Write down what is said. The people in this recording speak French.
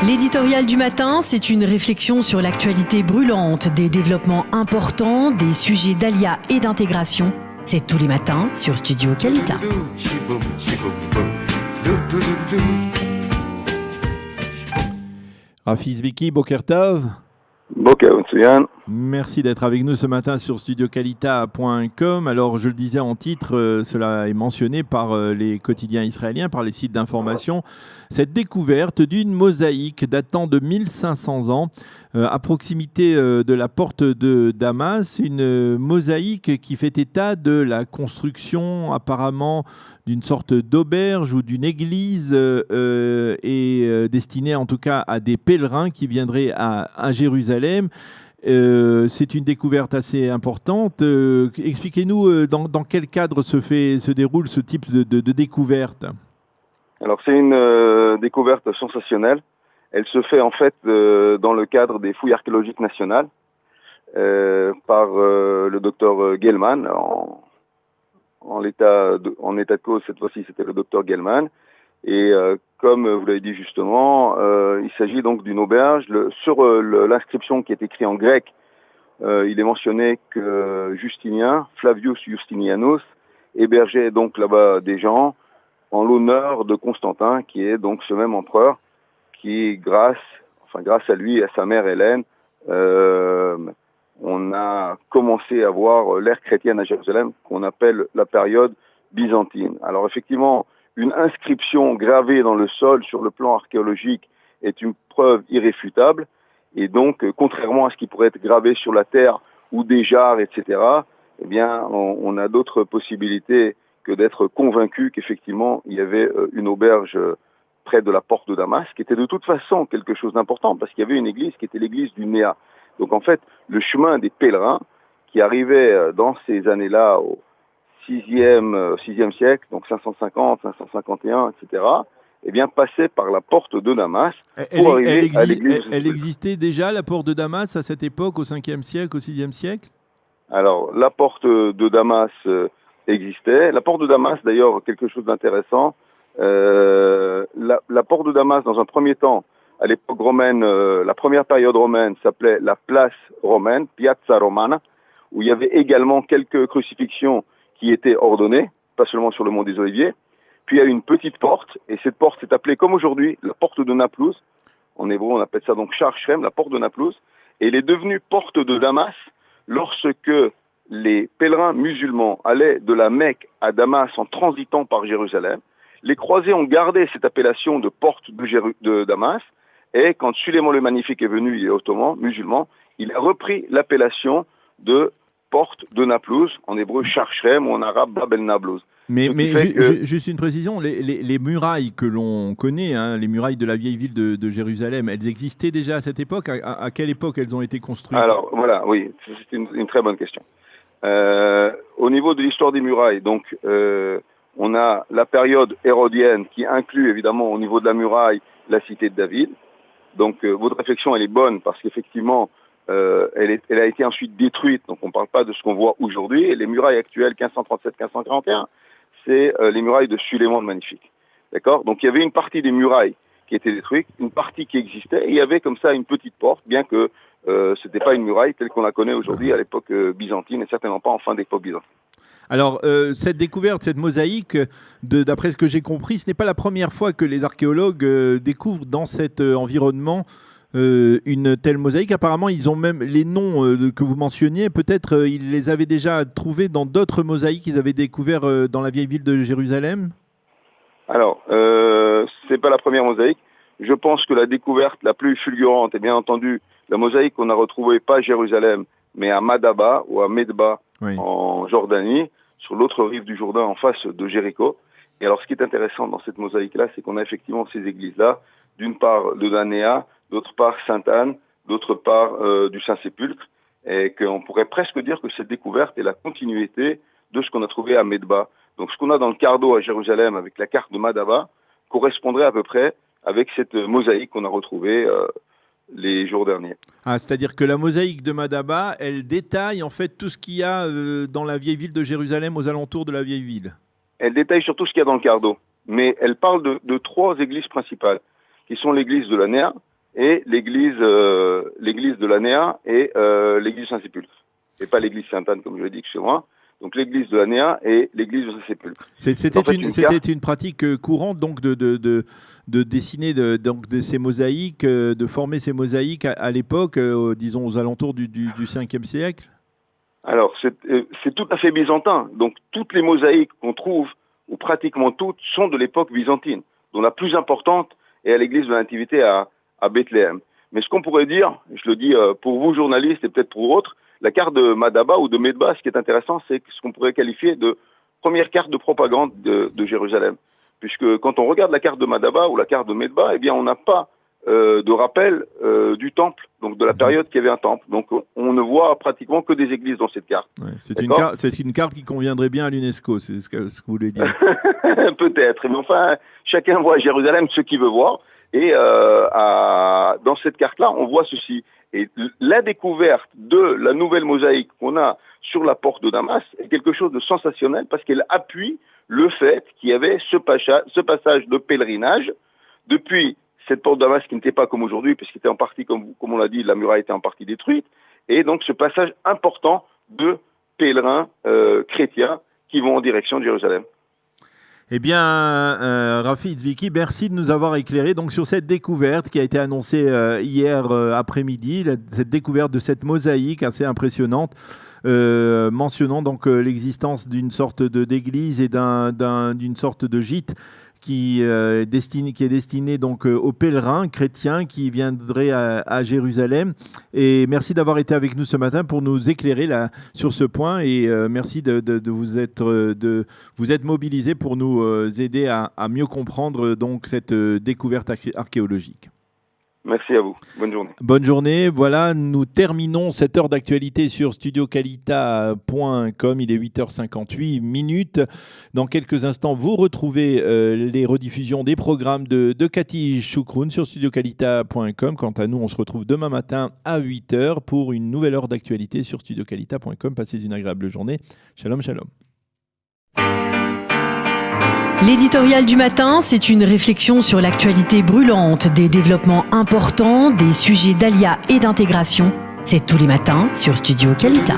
L'éditorial du matin, c'est une réflexion sur l'actualité brûlante, des développements importants, des sujets d'ALIA et d'intégration. C'est tous les matins sur Studio Kalita. Rafi Zbiki, Boker Tov. Boker Ontsuyan. Merci d'être avec nous ce matin sur studiokalita.com. Alors, je le disais en titre, cela est mentionné par les quotidiens israéliens, par les sites d'information. Cette découverte d'une mosaïque datant de 1500 ans à proximité de la porte de Damas, une mosaïque qui fait état de la construction apparemment d'une sorte d'auberge ou d'une église et destinée en tout cas à des pèlerins qui viendraient à Jérusalem. C'est une découverte assez importante. Expliquez-nous dans quel cadre se déroule ce type de découverte. Alors c'est une découverte sensationnelle. Elle se fait en fait dans le cadre des fouilles archéologiques nationales par le docteur Gelman. En état de cause, cette fois-ci, c'était le docteur Gelman. Et comme vous l'avez dit justement, il s'agit donc d'une auberge. Sur l'inscription qui est écrite en grec, il est mentionné que Justinien, Flavius Justinianus, hébergeait donc là-bas des gens en l'honneur de Constantin, qui est donc ce même empereur qui, grâce à lui et à sa mère Hélène, on a commencé à voir l'ère chrétienne à Jérusalem, qu'on appelle la période byzantine. Alors effectivement, une inscription gravée dans le sol sur le plan archéologique est une preuve irréfutable. Et donc, contrairement à ce qui pourrait être gravé sur la terre ou des jarres, etc., eh bien, on a d'autres possibilités que d'être convaincu qu'effectivement, il y avait une auberge près de la porte de Damas, qui était de toute façon quelque chose d'important, parce qu'il y avait une église qui était l'église du Néa. Donc en fait, le chemin des pèlerins qui arrivaient dans ces années-là au sixième siècle, donc 550, 551, etc., eh bien, passait par la porte de Damas pour arriver à l'église. Elle existait déjà, la porte de Damas, à cette époque, au 5e siècle, au 6e siècle? Alors, la porte de Damas existait. La porte de Damas, d'ailleurs, quelque chose d'intéressant. La porte de Damas, dans un premier temps, à l'époque romaine, la première période romaine s'appelait la place romaine, Piazza Romana, où il y avait également quelques crucifixions qui étaient ordonnées, pas seulement sur le mont des Oliviers. Puis il y a une petite porte, et cette porte s'est appelée, comme aujourd'hui, la porte de Naplouse. En hébreu, on appelle ça donc Shar Shrem, la porte de Naplouse. Et elle est devenue porte de Damas lorsque les pèlerins musulmans allaient de la Mecque à Damas en transitant par Jérusalem. Les croisés ont gardé cette appellation de porte de Damas, et quand Suleiman le Magnifique est venu, il est ottoman, musulman, il a repris l'appellation de porte de Naplouse, en hébreu Shar Shrem ou en arabe Bab el Naplouse. Mais juste une précision, les murailles que l'on connaît, hein, les murailles de la vieille ville de Jérusalem, elles existaient déjà à cette époque? À quelle époque elles ont été construites? Alors voilà, oui, c'est une très bonne question. Au niveau de l'histoire des murailles, donc on a la période hérodienne qui inclut évidemment au niveau de la muraille la cité de David. Donc votre réflexion elle est bonne parce qu'effectivement elle a été ensuite détruite, donc on ne parle pas de ce qu'on voit aujourd'hui. Et les murailles actuelles 1537-1541, c'est les murailles de Suleiman le Magnifique. D'accord? Donc il y avait une partie des murailles qui était détruite, une partie qui existait, et il y avait comme ça une petite porte, bien que c'était pas une muraille telle qu'on la connaît aujourd'hui à l'époque byzantine, et certainement pas en fin d'époque byzantine. Alors, cette découverte, cette mosaïque, d'après ce que j'ai compris, ce n'est pas la première fois que les archéologues découvrent dans cet environnement une telle mosaïque. Apparemment, ils ont même les noms que vous mentionniez. Peut-être ils les avaient déjà trouvés dans d'autres mosaïques qu'ils avaient découvert dans la vieille ville de Jérusalem. Alors, c'est pas la première mosaïque. Je pense que la découverte la plus fulgurante est bien entendu la mosaïque qu'on a retrouvée pas à Jérusalem, mais à Madaba ou à Medba, oui, en Jordanie, sur l'autre rive du Jourdain, en face de Jéricho. Et alors, ce qui est intéressant dans cette mosaïque-là, c'est qu'on a effectivement ces églises-là, d'une part de Danéa, d'autre part Sainte-Anne, d'autre part du Saint-Sépulcre, et qu'on pourrait presque dire que cette découverte est la continuité de ce qu'on a trouvé à Medba. Donc, ce qu'on a dans le Cardo à Jérusalem avec la carte de Madaba correspondrait à peu près avec cette mosaïque qu'on a retrouvée les jours derniers. Ah, c'est-à-dire que la mosaïque de Madaba, elle détaille en fait tout ce qu'il y a dans la vieille ville de Jérusalem, aux alentours de la vieille ville. Elle détaille surtout ce qu'il y a dans le Cardo, mais elle parle de trois églises principales. qui sont l'église de la Néa et l'église de la Néa et l'église Saint-Sépulcre. Et pas l'église Sainte-Anne, comme je l'ai dit chez moi. Donc l'église de la Néa et l'église de Saint-Sépulcre. C'était une pratique courante donc de dessiner donc de ces mosaïques, de former ces mosaïques à l'époque, disons aux alentours du 5e siècle. Alors c'est tout à fait byzantin. Donc toutes les mosaïques qu'on trouve, ou pratiquement toutes, sont de l'époque byzantine, dont la plus importante est à l'église de la Nativité à Bethléem. Mais ce qu'on pourrait dire, je le dis pour vous journalistes et peut-être pour autres, la carte de Madaba ou de Medba, ce qui est intéressant, c'est ce qu'on pourrait qualifier de première carte de propagande de Jérusalem. Puisque quand on regarde la carte de Madaba ou la carte de Medba, eh bien, on n'a pas de rappel du temple, donc de la période qu'il y avait un temple. Donc on ne voit pratiquement que des églises dans cette carte. Ouais, c'est une carte qui conviendrait bien à l'UNESCO, c'est ce que vous voulez dire. Peut-être, mais enfin, chacun voit à Jérusalem ce qu'il veut voir. Et dans cette carte-là, on voit ceci. Et la découverte de la nouvelle mosaïque qu'on a sur la porte de Damas est quelque chose de sensationnel parce qu'elle appuie le fait qu'il y avait ce passage de pèlerinage depuis cette porte de Damas qui n'était pas comme aujourd'hui, puisqu'il était en partie, comme on l'a dit, la muraille était en partie détruite. Et donc ce passage important de pèlerins chrétiens qui vont en direction de Jérusalem. Eh bien, Rafi Itzviki, merci de nous avoir éclairé donc sur cette découverte qui a été annoncée hier après-midi, cette découverte de cette mosaïque assez impressionnante, mentionnant donc l'existence d'une sorte d'église et d'une sorte de gîte qui est destiné donc aux pèlerins chrétiens qui viendraient à Jérusalem. Et merci d'avoir été avec nous ce matin pour nous éclairer sur ce point. Et merci de vous être mobilisés pour nous aider à mieux comprendre donc cette découverte archéologique. Merci à vous. Bonne journée. Bonne journée. Voilà, nous terminons cette heure d'actualité sur studiocalita.com. Il est 8h58. Dans quelques instants, vous retrouvez les rediffusions des programmes de Cathy Choukroun sur studiocalita.com. Quant à nous, on se retrouve demain matin à 8h pour une nouvelle heure d'actualité sur studiocalita.com. Passez une agréable journée. Shalom, shalom. L'éditorial du matin, c'est une réflexion sur l'actualité brûlante, des développements importants, des sujets d'ALIA et d'intégration. C'est tous les matins sur Studio Calita.